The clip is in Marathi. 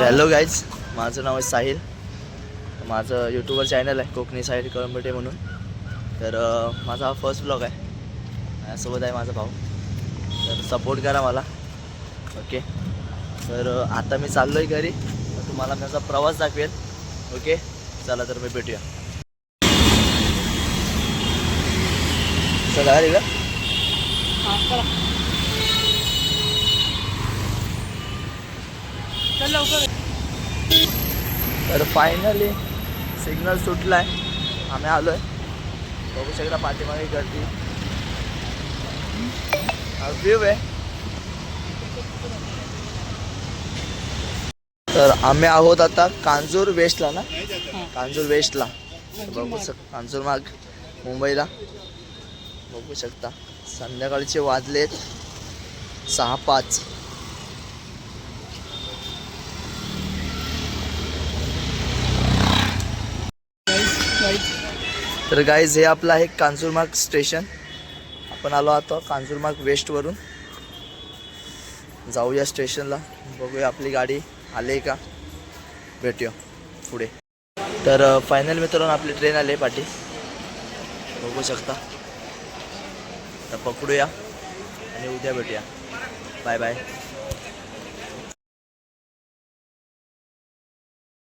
तर हॅलो गाईज, माझं नाव आहे साहिल. माझं यूट्यूबवर चॅनल आहे कोकणी साहिल कळंबटे म्हणून. तर माझा हा फर्स्ट ब्लॉग आहे. माझ्यासोबत आहे माझा भाऊ. तर सपोर्ट करा मला. ओके. तर आता मी चाललो आहे घरी. तर तुम्हाला माझा प्रवास दाखवेल. ओके, चला तर मी भेटूया. चला अरे का तर फायनली सिग्नल सुटला आहे. आम्ही आलो आहे. बघू शकता पाठीमागे गर्दी. व्ह्यू आहे. तर आम्ही आहोत आता कांजूर वेस्टला ना, कांजूर वेस्टला. बघू कांजूर मार्ग मुंबईला. बघू शकता संध्याकाळचे वाजलेत 6:05. तर गाईज हे आपलं आहे कांजूरमार्ग स्टेशन. आपण आलो आता कांजूरमार्ग वेस्टवरून. जाऊया स्टेशनला, बघूया आपली गाडी आली का, भेटूया पुढे. तर फायनल मित्रांनो आपली ट्रेन आली पाठी, बघू शकता. तर पकडूया आणि उद्या भेटूया. Bye bye.